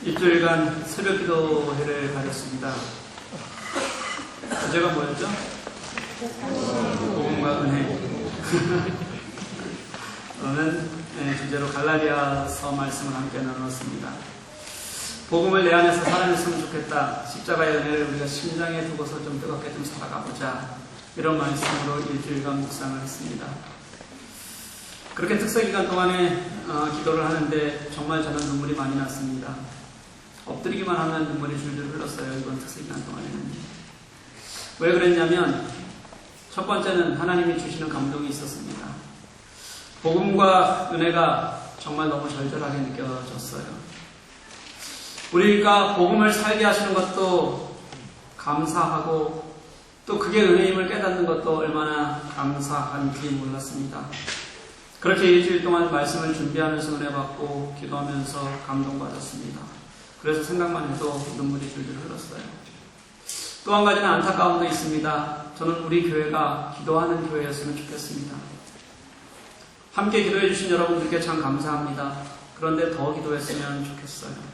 일주일간 새벽 기도회를 가졌습니다. 주제가 뭐였죠? 복음과 은혜. 오늘 주제로 갈라디아서 말씀을 함께 나누었습니다. 복음을 내 안에서 살아냈으면 좋겠다. 십자가의 은혜를 우리가 심장에 두고서 좀 뜨겁게 좀 살아가보자. 이런 말씀으로 일주일간 묵상을 했습니다. 그렇게 특사기간 동안에 기도를 하는데 정말 저는 눈물이 많이 났습니다. 엎드리기만 하면 눈물이 줄줄 흘렀어요. 이번 특사기간 동안에는. 왜 그랬냐면 첫 번째는 하나님이 주시는 감동이 있었습니다. 복음과 은혜가 정말 너무 절절하게 느껴졌어요. 우리가 복음을 살게 하시는 것도 감사하고 또 그게 은혜임을 깨닫는 것도 얼마나 감사한지 몰랐습니다. 그렇게 일주일 동안 말씀을 준비하면서 은혜 받고 기도하면서 감동받았습니다. 그래서 생각만 해도 눈물이 줄줄 흘렀어요. 또 한 가지는 안타까움도 있습니다. 저는 우리 교회가 기도하는 교회였으면 좋겠습니다. 함께 기도해 주신 여러분들께 참 감사합니다. 그런데 더 기도했으면 좋겠어요.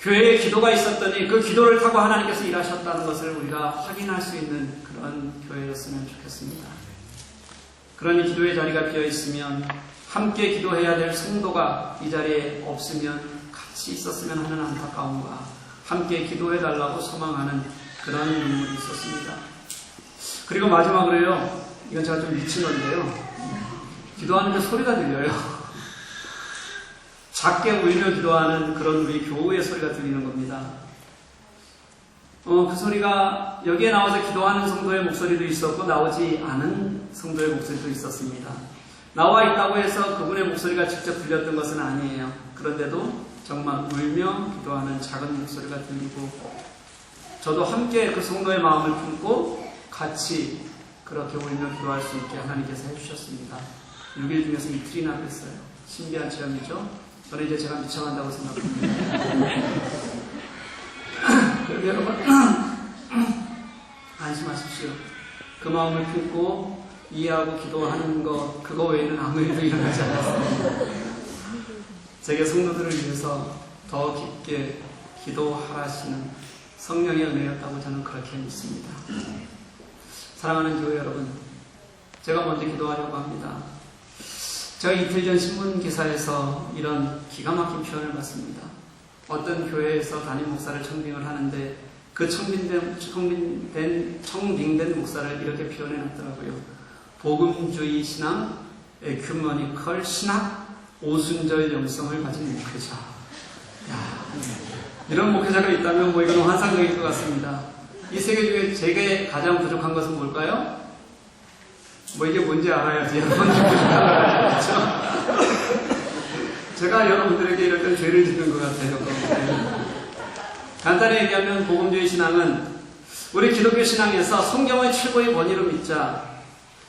교회에 기도가 있었더니 그 기도를 타고 하나님께서 일하셨다는 것을 우리가 확인할 수 있는 그런 교회였으면 좋겠습니다. 그러니 기도의 자리가 비어있으면 함께 기도해야 될 성도가 이 자리에 없으면 같이 있었으면 하는 안타까움과 함께 기도해달라고 소망하는 그런 눈물이 있었습니다. 그리고 마지막으로요, 이건 제가 좀 미친 건데요, 기도하는데 소리가 들려요. 작게 울며 기도하는 그런 우리 교우의 소리가 들리는 겁니다. 그 소리가 여기에 나와서 기도하는 성도의 목소리도 있었고 나오지 않은 성도의 목소리도 있었습니다. 나와 있다고 해서 그분의 목소리가 직접 들렸던 것은 아니에요. 그런데도 정말 울며 기도하는 작은 목소리가 들리고 저도 함께 그 성도의 마음을 품고 같이 그렇게 울며 기도할 수 있게 하나님께서 해주셨습니다. 6일 중에서 이틀이나 됐어요. 신기한 체험이죠. 저는 이제 제가 미쳐간다고 생각합니다. 그런데 여러분 안심하십시오. 그 마음을 품고 이해하고 기도하는 것 그거 외에는 아무 일도 일어나지 않았습니다. 제게 성도들을 위해서 더 깊게 기도하시는 성령의 은혜였다고 저는 그렇게 믿습니다. 사랑하는 교회 여러분, 제가 먼저 기도하려고 합니다. 제가 이틀 전 신문 기사에서 이런 기가 막힌 표현을 봤습니다. 어떤 교회에서 담임 목사를 청빙을 하는데 그 청빙된 목사를 이렇게 표현해 놨더라고요. 복음주의 신앙, 에큐머니컬 신학, 오순절 영성을 가진 목회자. 이런 목회자가 있다면 뭐 이건 환상적일 것 같습니다. 이 세계 중에 제게 가장 부족한 것은 뭘까요? 뭐 이게 뭔지 알아야지 여러분들 그렇죠? 제가 여러분들에게 이렇게 죄를 짓는 것 같아요. 간단히 얘기하면 복음주의 신앙은 우리 기독교 신앙에서 성경의 최고의 권위로 믿자.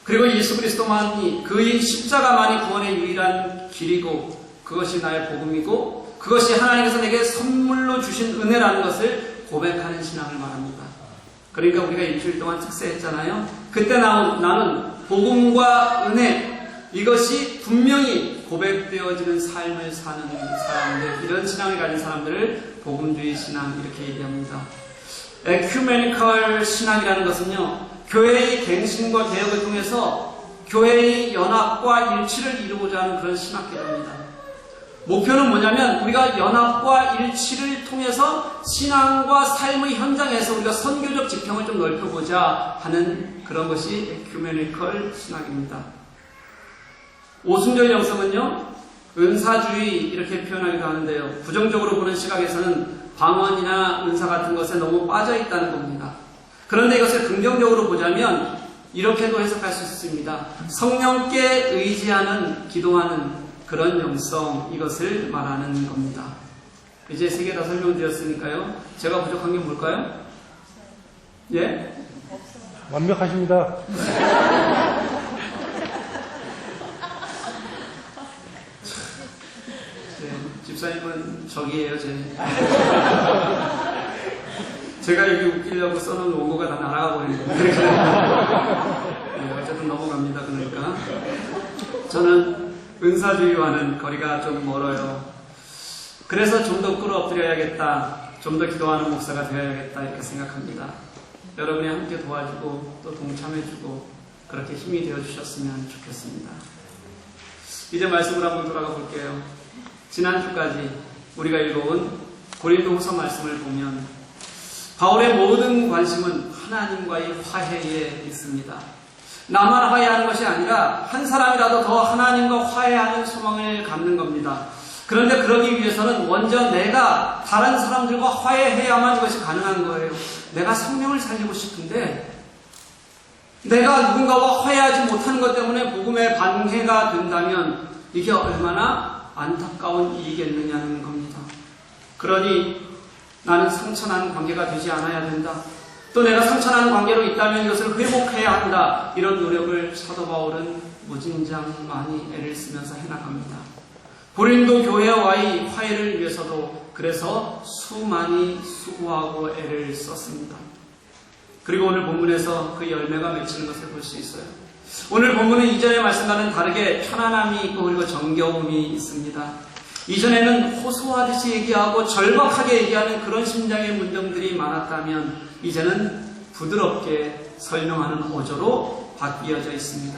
그리고 예수 그리스도만이 그의 십자가만이 구원의 유일한 길이고 그것이 나의 복음이고 그것이 하나님께서 내게 선물로 주신 은혜라는 것을 고백하는 신앙을 말합니다. 그러니까 우리가 일주일 동안 특세했잖아요. 그때 나는 복음과 은혜 이것이 분명히 고백되어지는 삶을 사는 사람들, 이런 신앙을 가진 사람들을 복음주의 신앙 이렇게 얘기합니다. 에큐메니컬 신앙이라는 것은요, 교회의 갱신과 개혁을 통해서 교회의 연합과 일치를 이루고자 하는 그런 신학계입니다. 목표는 뭐냐면 우리가 연합과 일치를 통해서 신앙과 삶의 현장에서 우리가 선교적 지평을 좀 넓혀보자 하는 그런 것이 에큐메니컬 신학입니다. 오순절 영성은요, 은사주의 이렇게 표현하기도 하는데요. 부정적으로 보는 시각에서는 방언이나 은사 같은 것에 너무 빠져있다는 겁니다. 그런데 이것을 긍정적으로 보자면 이렇게도 해석할 수 있습니다. 성령께 의지하는 기도하는 그런 영성, 이것을 말하는 겁니다. 이제 세 개 다 설명드렸으니까요. 제가 부족한 게 뭘까요? 예? 완벽하십니다. 집사님은 적이에요, 제가 여기 웃기려고 써놓은 원고가 다 날아가 버린 거예요. 네, 어쨌든 넘어갑니다. 그러니까 저는 은사주의와는 거리가 좀 멀어요. 그래서 좀 더 끌어엎드려야겠다, 좀 더 기도하는 목사가 되어야겠다 이렇게 생각합니다. 여러분이 함께 도와주고 또 동참해주고 그렇게 힘이 되어주셨으면 좋겠습니다. 이제 말씀으로 한번 돌아가 볼게요. 지난주까지 우리가 읽어온 고린도후서 말씀을 보면 바울의 모든 관심은 하나님과의 화해에 있습니다. 나만 화해하는 것이 아니라 한 사람이라도 더 하나님과 화해하는 소망을 갖는 겁니다. 그런데 그러기 위해서는 먼저 내가 다른 사람들과 화해해야만 이것이 가능한 거예요. 내가 생명을 살리고 싶은데 내가 누군가와 화해하지 못하는 것 때문에 복음에 방해가 된다면 이게 얼마나 안타까운 일이겠느냐는 겁니다. 그러니 나는 상처난 관계가 되지 않아야 된다. 또 내가 상처난 관계로 있다면 이것을 회복해야 한다. 이런 노력을 사도 바울은 무진장 많이 애를 쓰면서 해나갑니다. 고린도 교회와의 화해를 위해서도 그래서 수많이 수고하고 애를 썼습니다. 그리고 오늘 본문에서 그 열매가 맺히는 것을 볼 수 있어요. 오늘 본문은 이전의 말씀과는 다르게 편안함이 있고 그리고 정겨움이 있습니다. 이전에는 호소하듯이 얘기하고 절박하게 얘기하는 그런 심장의 문정들이 많았다면 이제는 부드럽게 설명하는 어조로 바뀌어져 있습니다.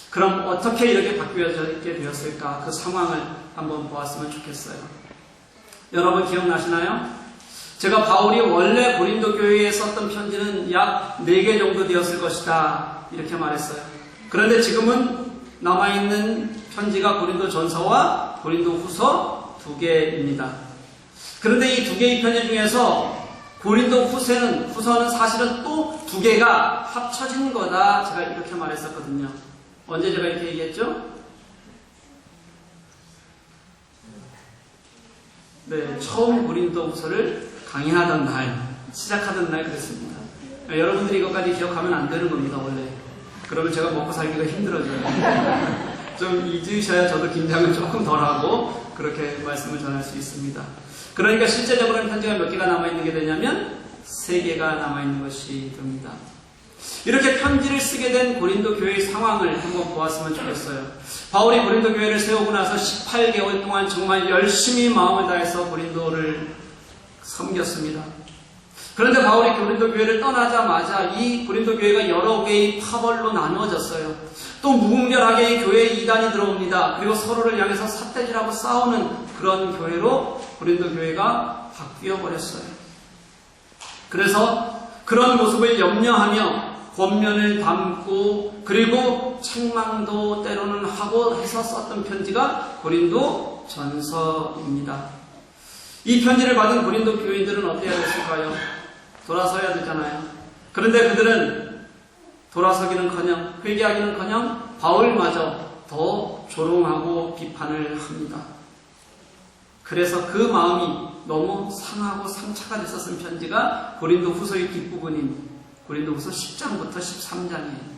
그럼 어떻게 이렇게 바뀌어져 있게 되었을까? 그 상황을 한번 보았으면 좋겠어요. 여러분 기억나시나요? 제가 바울이 원래 고린도 교회에 썼던 편지는 약 4개 정도 되었을 것이다 이렇게 말했어요. 그런데 지금은 남아있는 편지가 고린도 전서와 고린도 후서 2개입니다. 그런데 이 2개의 편지 중에서 고린도 후서는 사실은 또 2개가 합쳐진 거다 제가 이렇게 말했었거든요. 언제 제가 이렇게 얘기했죠? 네, 처음 고린도 후서를 강의하던 날, 시작하던 날 그랬습니다. 여러분들이 이것까지 기억하면 안 되는 겁니다, 원래. 그러면 제가 먹고 살기가 힘들어져요. 좀 잊으셔야 저도 긴장을 조금 덜하고 그렇게 말씀을 전할 수 있습니다. 그러니까 실제적으로는 편지가 몇 개가 남아있는 게 되냐면 3개가 남아있는 것이 됩니다. 이렇게 편지를 쓰게 된 고린도 교회의 상황을 한번 보았으면 좋겠어요. 바울이 고린도 교회를 세우고 나서 18개월 동안 정말 열심히 마음을 다해서 고린도를 섬겼습니다. 그런데 바울이 고린도 교회를 떠나자마자 이 고린도 교회가 여러 개의 파벌로 나누어졌어요. 또 무분별하게 이 교회에 이단이 들어옵니다. 그리고 서로를 향해서 삿대질하고 싸우는 그런 교회로 고린도 교회가 바뀌어 버렸어요. 그래서 그런 모습을 염려하며 권면을 담고 그리고 책망도 때로는 하고 해서 썼던 편지가 고린도 전서입니다. 이 편지를 받은 고린도 교인들은 어때야 됐을까요? 돌아서야 되잖아요. 그런데 그들은 돌아서기는커녕 회개하기는커녕 바울마저 더 조롱하고 비판을 합니다. 그래서 그 마음이 너무 상하고 상처가 돼서 쓴 편지가 고린도 후서의 뒷부분인 고린도 후서 10장부터 13장이에요.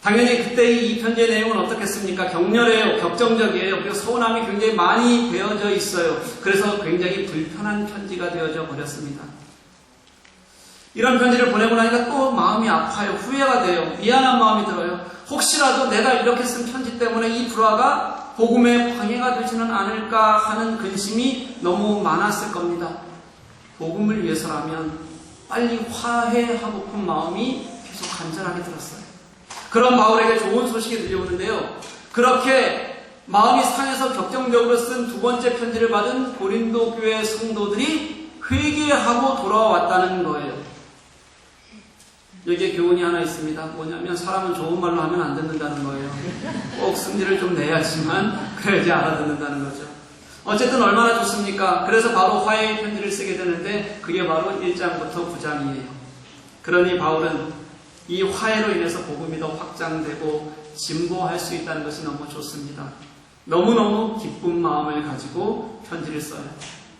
당연히 그때 이 편지의 내용은 어떻겠습니까? 격렬해요. 격정적이에요. 그리고 서운함이 굉장히 많이 되어져 있어요. 그래서 굉장히 불편한 편지가 되어져 버렸습니다. 이런 편지를 보내고 나니까 또 마음이 아파요. 후회가 돼요. 미안한 마음이 들어요. 혹시라도 내가 이렇게 쓴 편지 때문에 이 불화가 복음에 방해가 되지는 않을까 하는 근심이 너무 많았을 겁니다. 복음을 위해서라면 빨리 화해하고픈 마음이 계속 간절하게 들었어요. 그런 바울에게 좋은 소식이 들려오는데요. 그렇게 마음이 상해서 격정적으로 쓴 2번째 편지를 받은 고린도 교회 성도들이 회개하고 돌아왔다는 거예요. 여기에 교훈이 하나 있습니다. 뭐냐면 사람은 좋은 말로 하면 안 듣는다는 거예요. 꼭 승리를 좀 내야지만 그래야지 알아듣는다는 거죠. 어쨌든 얼마나 좋습니까? 그래서 바로 화해의 편지를 쓰게 되는데 그게 바로 1장부터 9장이에요. 그러니 바울은 이 화해로 인해서 복음이 더 확장되고 진보할 수 있다는 것이 너무 좋습니다. 너무너무 기쁜 마음을 가지고 편지를 써요.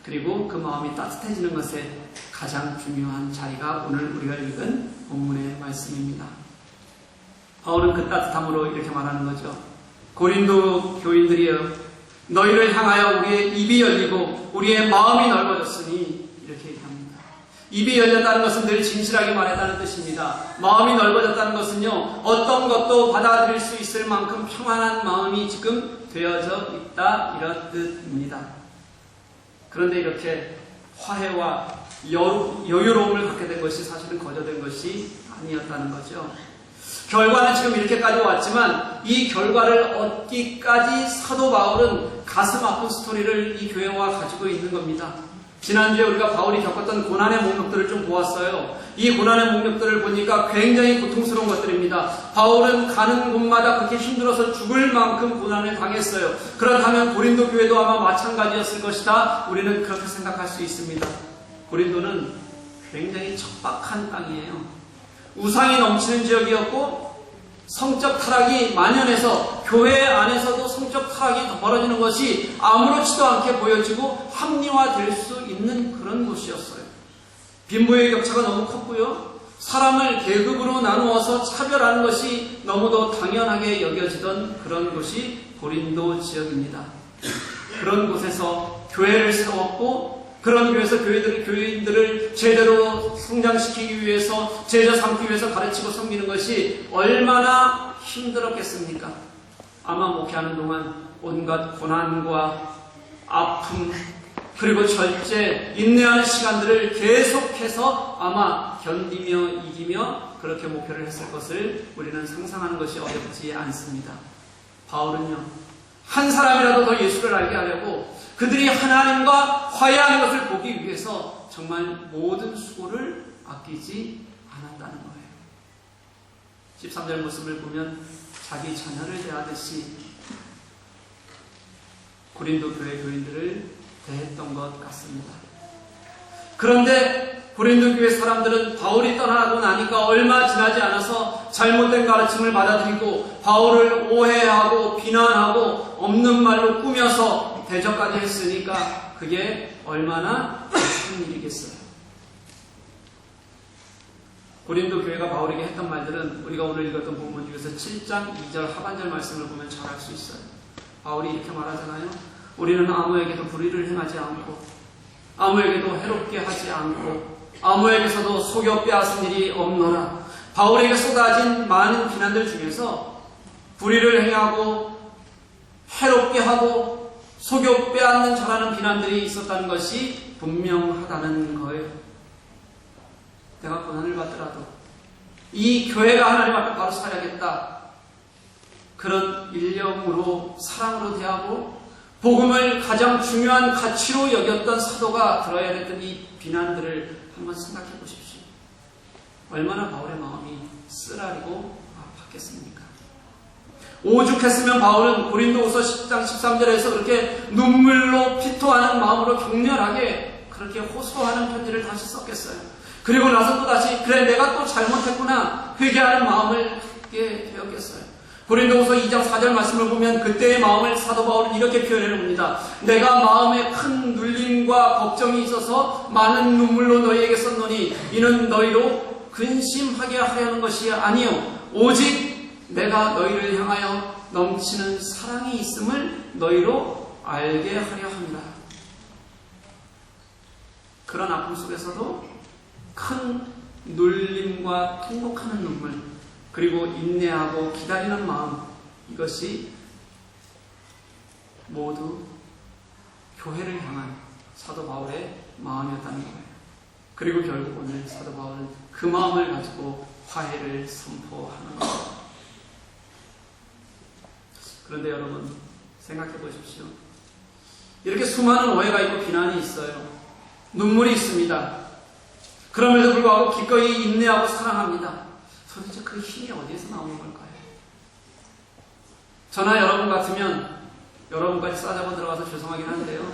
그리고 그 마음이 따뜻해지는 것에 가장 중요한 자리가 오늘 우리가 읽은 본문의 말씀입니다. 바울은 그 따뜻함으로 이렇게 말하는 거죠. 고린도 교인들이여, 너희를 향하여 우리의 입이 열리고 우리의 마음이 넓어졌으니, 이렇게 얘기합니다. 입이 열렸다는 것은 늘 진실하게 말했다는 뜻입니다. 마음이 넓어졌다는 것은요, 어떤 것도 받아들일 수 있을 만큼 평안한 마음이 지금 되어져 있다, 이런 뜻입니다. 그런데 이렇게 화해와 여유로움을 갖게 된 것이 사실은 거저된 것이 아니었다는 거죠. 결과는 지금 이렇게까지 왔지만 이 결과를 얻기까지 사도 바울은 가슴 아픈 스토리를 이 교회와 가지고 있는 겁니다. 지난주에 우리가 바울이 겪었던 고난의 목록들을 좀 보았어요. 이 고난의 목록들을 보니까 굉장히 고통스러운 것들입니다. 바울은 가는 곳마다 그렇게 힘들어서 죽을 만큼 고난을 당했어요. 그렇다면 고린도 교회도 아마 마찬가지였을 것이다. 우리는 그렇게 생각할 수 있습니다. 고린도는 굉장히 척박한 땅이에요. 우상이 넘치는 지역이었고 성적 타락이 만연해서 교회 안에서도 성적 타락이 더 벌어지는 것이 아무렇지도 않게 보여지고 합리화될 수 있는 그런 곳이었어요. 빈부의 격차가 너무 컸고요. 사람을 계급으로 나누어서 차별하는 것이 너무도 당연하게 여겨지던 그런 곳이 고린도 지역입니다. 그런 곳에서 교회를 세웠고 그런 교회에서 교인들을 제대로 성장시키기 위해서 제자 삼기 위해서 가르치고 섬기는 것이 얼마나 힘들었겠습니까? 아마 목회하는 동안 온갖 고난과 아픔 그리고 절제, 인내하는 시간들을 계속해서 아마 견디며 이기며 그렇게 목회를 했을 것을 우리는 상상하는 것이 어렵지 않습니다. 바울은요, 한 사람이라도 더 예수를 알게 하려고 그들이 하나님과 화해하는 것을 보기 위해서 정말 모든 수고를 아끼지 않았다는 거예요. 13절 모습을 보면 자기 자녀를 대하듯이 고린도 교회 교인들을 대했던 것 같습니다. 그런데 고린도 교회 사람들은 바울이 떠나고 나니까 얼마 지나지 않아서 잘못된 가르침을 받아들이고 바울을 오해하고 비난하고 없는 말로 꾸며서 대적까지 했으니까 그게 얼마나 큰 일이겠어요. 고린도 교회가 바울에게 했던 말들은 우리가 오늘 읽었던 본문 중에서 7장 2절 하반절 말씀을 보면 잘 알 수 있어요. 바울이 이렇게 말하잖아요. 우리는 아무에게도 불의를 행하지 않고 아무에게도 해롭게 하지 않고 아무에게서도 속여 빼앗은 일이 없노라. 바울에게 쏟아진 많은 비난들 중에서 불의를 행하고 해롭게 하고 속여 빼앗는 저라는 비난들이 있었다는 것이 분명하다는 거예요. 내가 고난을 받더라도 이 교회가 하나님 앞에 바로 서야겠다. 그런 일념으로 사랑으로 대하고 복음을 가장 중요한 가치로 여겼던 사도가 들어야 했던 이 비난들을 한번 생각해 보십시오. 얼마나 바울의 마음이 쓰라리고 아팠겠습니까? 오죽했으면 바울은 고린도후서 10장 13절에서 그렇게 눈물로 피토하는 마음으로 격렬하게 그렇게 호소하는 편지를 다시 썼겠어요. 그리고 나서 또 다시 그래 내가 또 잘못했구나 회개하는 마음을 갖게 되었겠어요. 고린도후서 2장 4절 말씀을 보면 그때의 마음을 사도 바울은 이렇게 표현해 봅니다. 내가 마음에 큰 눌림과 걱정이 있어서 많은 눈물로 너희에게 썼노니 이는 너희로 근심하게 하려는 것이 아니요 오직 내가 너희를 향하여 넘치는 사랑이 있음을 너희로 알게 하려 합니다. 그런 아픔 속에서도 큰 눌림과 통곡하는 눈물 그리고 인내하고 기다리는 마음 이것이 모두 교회를 향한 사도 바울의 마음이었다는 거예요. 그리고 결국 오늘 사도 바울은 그 마음을 가지고 화해를 선포하는 거예요. 그런데 여러분 생각해 보십시오. 이렇게 수많은 오해가 있고 비난이 있어요. 눈물이 있습니다. 그럼에도 불구하고 기꺼이 인내하고 사랑합니다. 도대체 그 힘이 어디에서 나오는 걸까요? 저나 여러분 같으면 여러분까지 싸잡아 들어가서 죄송하긴 한데요.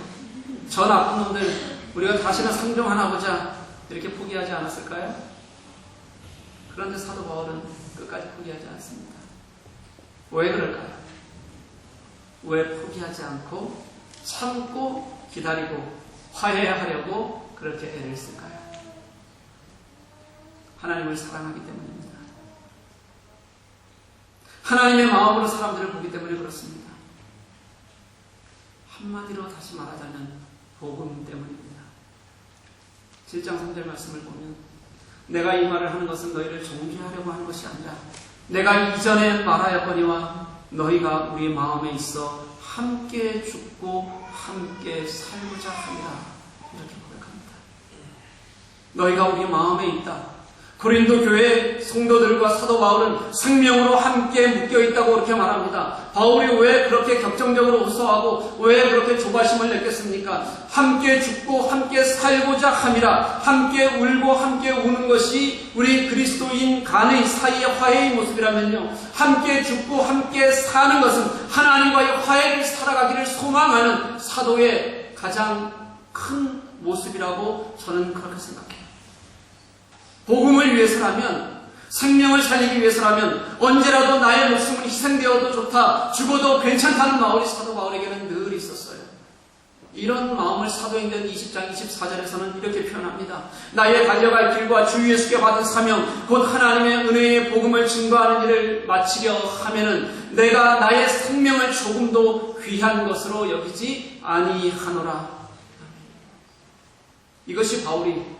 저 나쁜 놈들 우리가 다시는 상종 하나 보자 이렇게 포기하지 않았을까요? 그런데 사도 바울은 끝까지 포기하지 않습니다. 왜 그럴까요? 왜 포기하지 않고 참고 기다리고 화해하려고 그렇게 애를 쓸까요? 하나님을 사랑하기 때문입니다. 하나님의 마음으로 사람들을 보기 때문에 그렇습니다. 한마디로 다시 말하자면 복음 때문입니다. 7장 3절 말씀을 보면 내가 이 말을 하는 것은 너희를 정죄하려고 하는 것이 아니라 내가 이전에 말하였거니와 너희가 우리 마음에 있어 함께 죽고 함께 살고자 합니다. 이렇게 고백합니다. 너희가 우리 마음에 있다. 고린도 교회 성도들과 사도 바울은 생명으로 함께 묶여있다고 그렇게 말합니다. 바울이 왜 그렇게 격정적으로 호소하고 왜 그렇게 조바심을 냈겠습니까? 함께 죽고 함께 살고자 함이라. 함께 울고 함께 우는 것이 우리 그리스도인 간의 사이의 화해의 모습이라면요, 함께 죽고 함께 사는 것은 하나님과의 화해를 살아가기를 소망하는 사도의 가장 큰 모습이라고 저는 그렇게 생각해요. 복음을 위해서라면, 생명을 살리기 위해서라면 언제라도 나의 목숨은 희생되어도 좋다, 죽어도 괜찮다는 마음이 사도 바울에게는 늘 있었어요. 이런 마음을 사도행전 20장 24절에서는 이렇게 표현합니다. 나의 달려갈 길과 주 예수께 받은 사명, 곧 하나님의 은혜의 복음을 증거하는 일을 마치려 하면은 내가 나의 생명을 조금도 귀한 것으로 여기지 아니하노라. 이것이 바울이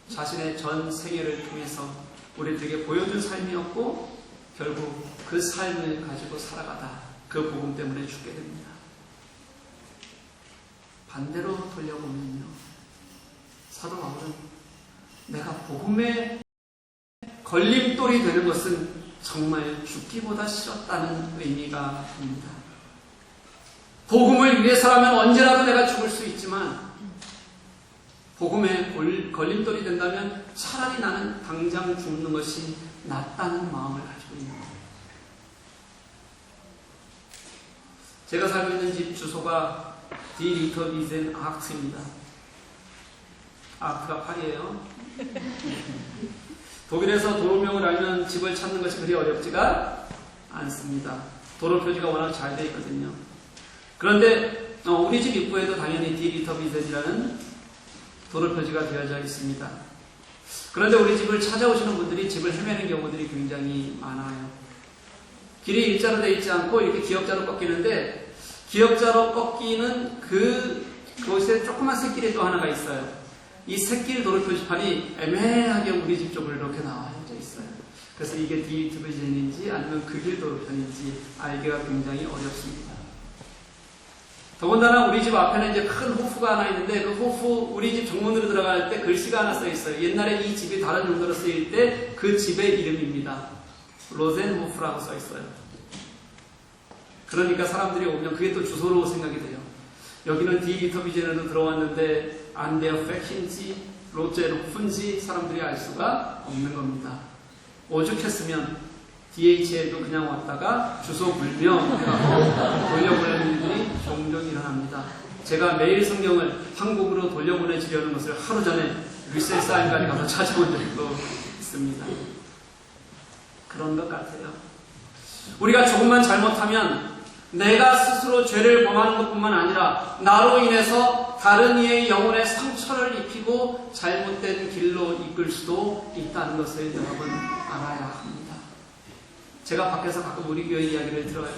자신의 전 생애를 통해서 우리들에게 보여준 삶이었고, 결국 그 삶을 가지고 살아가다 그 복음 때문에 죽게 됩니다. 반대로 돌려보면요, 사도 바울은 내가 복음에 걸림돌이 되는 것은 정말 죽기보다 싫었다는 의미가 됩니다. 복음을 위해서라면 언제라도 내가 죽을 수 있지만 복음에 걸림돌이 된다면 차라리 나는 당장 죽는 것이 낫다는 마음을 가지고 있는 거예요. 제가 살고 있는 집 주소가 디 리터비젠 아크트입니다. 아크가 파리예요. 독일에서 도로명을 알면 집을 찾는 것이 그리 어렵지가 않습니다. 도로 표지가 워낙 잘 되어 있거든요. 그런데 우리 집 입구에도 당연히 디 리터비젠이라는 도로 표지가 되어져 있습니다. 그런데 우리 집을 찾아오시는 분들이 집을 헤매는 경우들이 굉장히 많아요. 길이 일자로 되어 있지 않고 이렇게 기역자로 꺾이는데, 기역자로 꺾이는 그곳에 조그만 샛길이 또 하나가 있어요. 이 샛길 도로 표지판이 애매하게 우리 집 쪽으로 이렇게 나와져 있어요. 그래서 이게 디비전인지 아니면 그 길 도로편인지 알기가 굉장히 어렵습니다. 더군다나 우리 집 앞에는 이제 큰 호프가 하나 있는데, 그 호프, 우리 집 정문으로 들어갈 때 글씨가 하나 써 있어요. 옛날에 이 집이 다른 용도로 쓰일 때 그 집의 이름입니다. 로젠호프라고 써 있어요. 그러니까 사람들이 오면 그게 또 주소로 생각이 돼요. 여기는 디 리터비젠으로 들어왔는데 안데어 팩인지 로젠호프인지 사람들이 알 수가 없는 겁니다. 오죽했으면 DHL도 그냥 왔다가 주소 불며 돌려보내는 일들이 종종 일어납니다. 제가 매일 성경을 한국으로 돌려보내주려는 것을 하루 전에 리셀사인까지 가서 찾아온 적도 있습니다. 그런 것 같아요. 우리가 조금만 잘못하면 내가 스스로 죄를 범하는 것뿐만 아니라 나로 인해서 다른 이의 영혼에 상처를 입히고 잘못된 길로 이끌 수도 있다는 것을 여러분 알아야 합니다. 제가 밖에서 가끔 우리 교회 이야기를 들어요.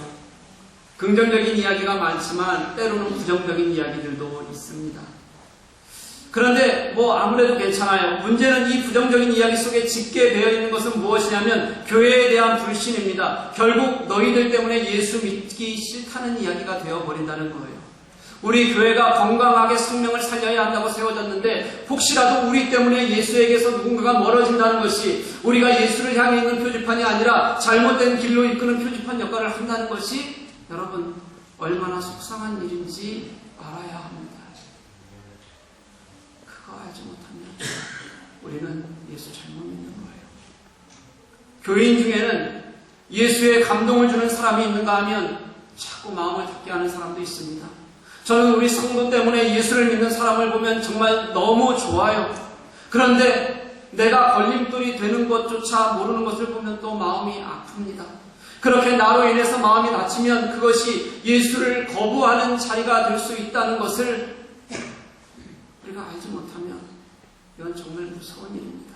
긍정적인 이야기가 많지만 때로는 부정적인 이야기들도 있습니다. 그런데 아무래도 괜찮아요. 문제는 이 부정적인 이야기 속에 짙게 배어 있는 것은 무엇이냐면 교회에 대한 불신입니다. 결국 너희들 때문에 예수 믿기 싫다는 이야기가 되어버린다는 거예요. 우리 교회가 건강하게 생명을 살려야 한다고 세워졌는데 혹시라도 우리 때문에 예수에게서 누군가가 멀어진다는 것이 우리가 예수를 향해 있는 표지판이 아니라 잘못된 길로 이끄는 표지판 역할을 한다는 것이 여러분 얼마나 속상한 일인지 알아야 합니다. 그거 알지 못하면 우리는 예수 잘못 믿는 거예요. 교인 중에는 예수의 감동을 주는 사람이 있는가 하면 자꾸 마음을 닫게 하는 사람도 있습니다. 저는 우리 성도 때문에 예수를 믿는 사람을 보면 정말 너무 좋아요. 그런데 내가 걸림돌이 되는 것조차 모르는 것을 보면 또 마음이 아픕니다. 그렇게 나로 인해서 마음이 다치면 그것이 예수를 거부하는 자리가 될 수 있다는 것을 우리가 알지 못하면 이건 정말 무서운 일입니다.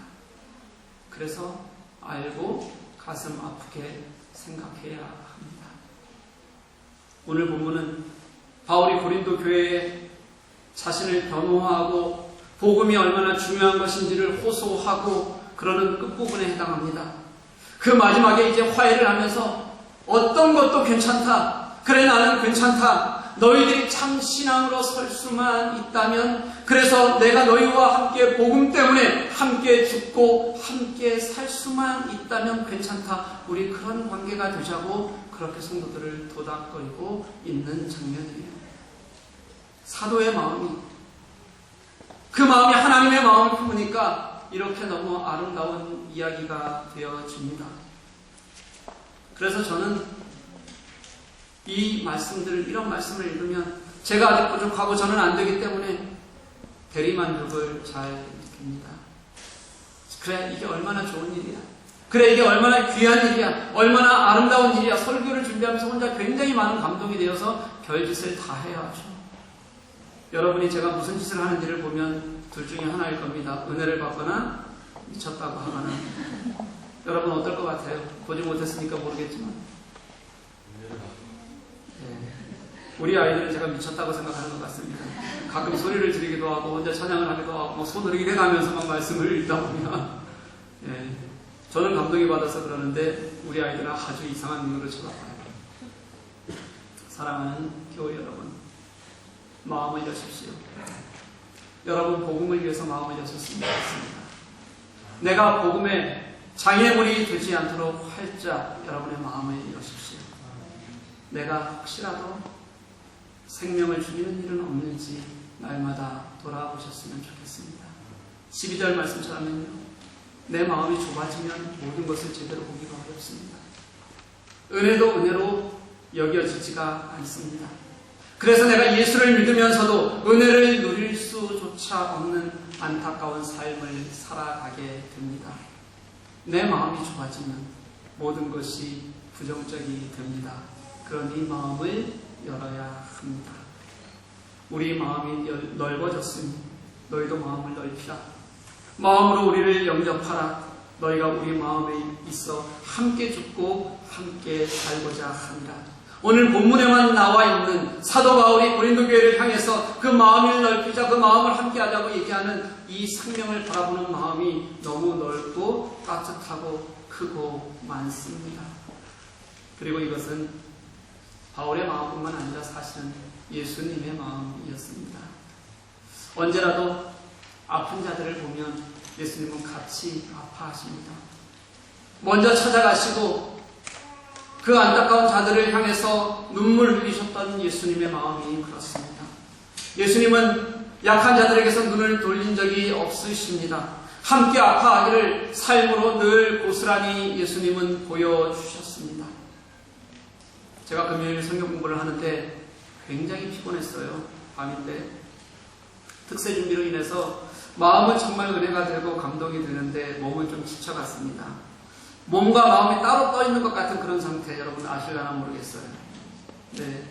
그래서 알고 가슴 아프게 생각해야 합니다. 오늘 본문은 바울이 고린도 교회에 자신을 변호하고 복음이 얼마나 중요한 것인지를 호소하고 그러는 끝부분에 해당합니다. 그 마지막에 이제 화해를 하면서 어떤 것도 괜찮다. 그래 나는 괜찮다. 너희들이 참 신앙으로 설 수만 있다면, 그래서 내가 너희와 함께 복음 때문에 함께 죽고 함께 살 수만 있다면 괜찮다. 우리 그런 관계가 되자고 그렇게 성도들을 도닥거리고 있는 장면이에요. 사도의 마음이, 그 마음이 하나님의 마음을 품으니까 이렇게 너무 아름다운 이야기가 되어집니다. 그래서 저는 이 말씀들을, 이런 말씀을 읽으면 제가 아직 부족하고 저는 안 되기 때문에 대리만족을 잘 느낍니다. 그래, 이게 얼마나 좋은 일이야. 그래, 이게 얼마나 귀한 일이야. 얼마나 아름다운 일이야. 설교를 준비하면서 혼자 굉장히 많은 감동이 되어서 별짓을 다 해야죠. 여러분이 제가 무슨 짓을 하는지를 보면 둘 중에 하나일 겁니다. 은혜를 받거나 미쳤다고 하거나. 여러분 어떨 것 같아요? 보지 못했으니까 모르겠지만. 우리 아이들은 제가 미쳤다고 생각하는 것 같습니다. 가끔 소리를 지르기도 하고 혼자 찬양을 하기도 하고 손을 일해가면서 막 말씀을 읽다 보면 저는 감동이 받아서 그러는데 우리 아이들은 아주 이상한 눈으로 쳐다봐요. 사랑하는 교회 여러분, 마음을 여십시오. 여러분 복음을 위해서 마음을 여셨으면 좋겠습니다. 내가 복음에 장애물이 되지 않도록 활짝 여러분의 마음을 여십시오. 내가 혹시라도 생명을 죽이는 일은 없는지 날마다 돌아보셨으면 좋겠습니다. 12절 말씀처럼요, 내 마음이 좁아지면 모든 것을 제대로 보기가 어렵습니다. 은혜도 은혜로 여겨지지가 않습니다. 그래서 내가 예수를 믿으면서도 은혜를 누릴 수조차 없는 안타까운 삶을 살아가게 됩니다. 내 마음이 좁아지면 모든 것이 부정적이 됩니다. 그러니 마음을 열어야 합니다. 우리 마음이 넓어졌으니 너희도 마음을 넓히라. 마음으로 우리를 영접하라. 너희가 우리 마음에 있어 함께 죽고 함께 살고자 합니다. 오늘 본문에만 나와 있는 사도 바울이 고린도 교회를 향해서 그 마음을 넓히자, 그 마음을 함께 하자고 얘기하는 이 생명을 바라보는 마음이 너무 넓고 따뜻하고 크고 많습니다. 그리고 이것은 바울의 마음뿐만 아니라 사실은 예수님의 마음이었습니다. 언제라도 아픈 자들을 보면 예수님은 같이 아파하십니다. 먼저 찾아가시고 그 안타까운 자들을 향해서 눈물 흘리셨던 예수님의 마음이 그렇습니다. 예수님은 약한 자들에게서 눈을 돌린 적이 없으십니다. 함께 아파하기를 삶으로 늘 고스란히 예수님은 보여주셨습니다. 제가 금요일 성경 공부를 하는데 굉장히 피곤했어요. 밤인데 특세 준비로 인해서 마음은 정말 은혜가 되고 감동이 되는데 몸은 좀 지쳐갔습니다. 몸과 마음이 따로 떠 있는 것 같은 그런 상태, 여러분 아실려나 모르겠어요. 네.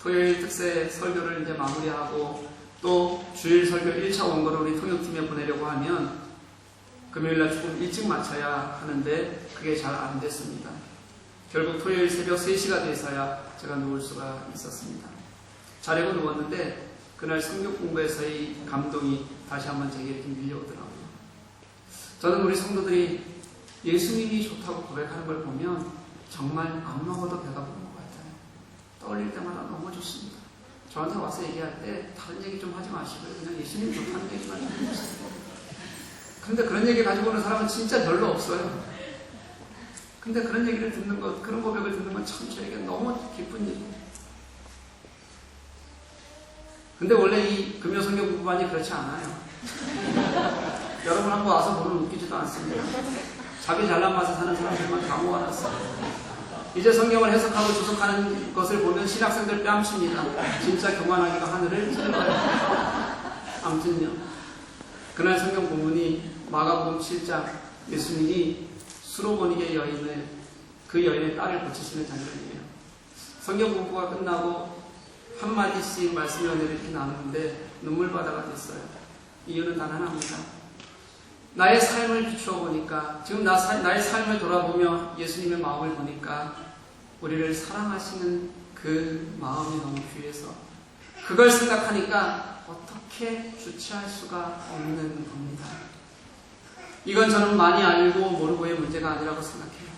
토요일 특세 설교를 이제 마무리하고 또 주일 설교 1차 원고를 우리 통역팀에 보내려고 하면 금요일날 조금 일찍 마쳐야 하는데 그게 잘 안 됐습니다. 결국 토요일 새벽 3시가 돼서야 제가 누울 수가 있었습니다. 자려고 누웠는데 그날 성경 공부에서의 감동이 다시 한번 제게 이렇게 밀려오더라고요. 저는 우리 성도들이 예수님이 좋다고 고백하는 걸 보면 정말 안 먹어도 배가 부른 것 같아요. 떠올릴 때마다 너무 좋습니다. 저한테 와서 얘기할 때 다른 얘기 좀 하지 마시고요. 그냥 예수님 좋다는 얘기만 해주세요. 근데 그런 얘기 가지고 오는 사람은 진짜 별로 없어요. 근데 그런 얘기를 듣는 것, 그런 고백을 듣는 건 참 저에게 너무 기쁜 일이에요. 근데 원래 이 금요 성경 공부반이 그렇지 않아요. 여러분 한번 와서 보면 웃기지도 않습니다. 자기 잘난 맛에 사는 사람들만 다 모아놨어요. 이제 성경을 해석하고 주석하는 것을 보면 신학생들 뺨칩니다. 진짜 교만하기가 하늘을 찔러요. 아무튼요. 그날 성경 본문이 마가복음 7장 예수님이 수로보니게 여인을, 그 여인의 딸을 고치시는 장면이에요. 성경 공부가 끝나고 한마디씩 말씀의 은혜를 이렇게 나누는데 눈물바다가 됐어요. 이유는 단 하나입니다. 나의 삶을 비추어 보니까, 지금 나의 삶을 돌아보며 예수님의 마음을 보니까 우리를 사랑하시는 그 마음이 너무 귀해서 그걸 생각하니까 어떻게 주체할 수가 없는 겁니다. 이건 저는 많이 알고 모르고의 문제가 아니라고 생각해요.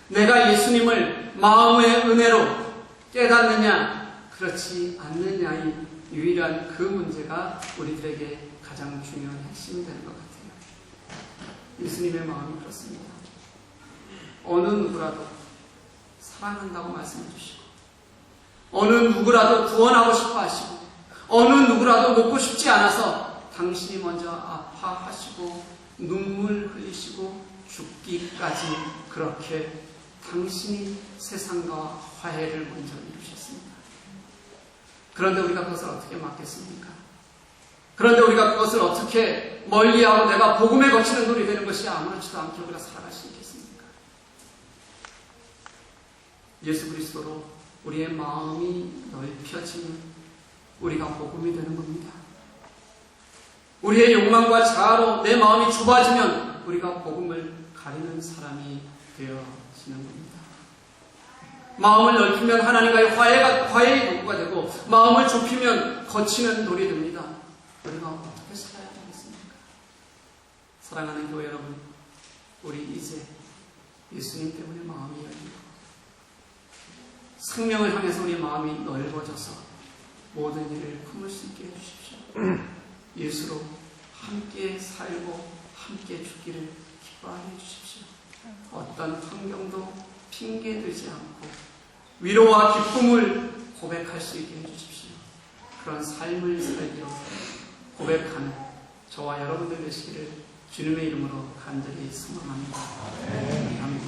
내가 예수님을 마음의 은혜로 깨닫느냐, 그렇지 않느냐의 유일한 그 문제가 우리들에게 가장 중요한 핵심이 되는 것 같아요. 예수님의 마음이 그렇습니다. 어느 누구라도 사랑한다고 말씀해 주시고, 어느 누구라도 구원하고 싶어 하시고, 어느 누구라도 먹고 싶지 않아서 당신이 먼저 아파하시고 눈물 흘리시고 죽기까지 그렇게 당신이 세상과 화해를 먼저 이루셨습니다. 그런데 우리가 그것을 어떻게 막겠습니까? 그런데 우리가 그것을 어떻게 멀리하고 내가 복음에 거치는 돌이 되는 것이 아무렇지도 않게 우리가 살아갈 수 있겠습니까? 예수 그리스도로 우리의 마음이 넓혀지면 우리가 복음이 되는 겁니다. 우리의 욕망과 자아로 내 마음이 좁아지면 우리가 복음을 가리는 사람이 되어지는 겁니다. 마음을 넓히면 하나님과의 화해의 도구가 되고, 마음을 좁히면 거치는 돌이 됩니다. 우리가 어떻게 살아야 되겠습니까? 사랑하는 교회 여러분, 우리 이제 예수님 때문에 마음이 열리고 생명을 향해서 우리 마음이 넓어져서 모든 일을 품을 수 있게 해주십시오. 예수로 함께 살고 함께 죽기를 기뻐하게 해주십시오. 어떤 환경도 핑계 들지 않고 위로와 기쁨을 고백할 수 있게 해주십시오. 그런 삶을 살기로 고백하는 저와 여러분들 되시기를 주님의 이름으로 간절히 소망합니다. 함께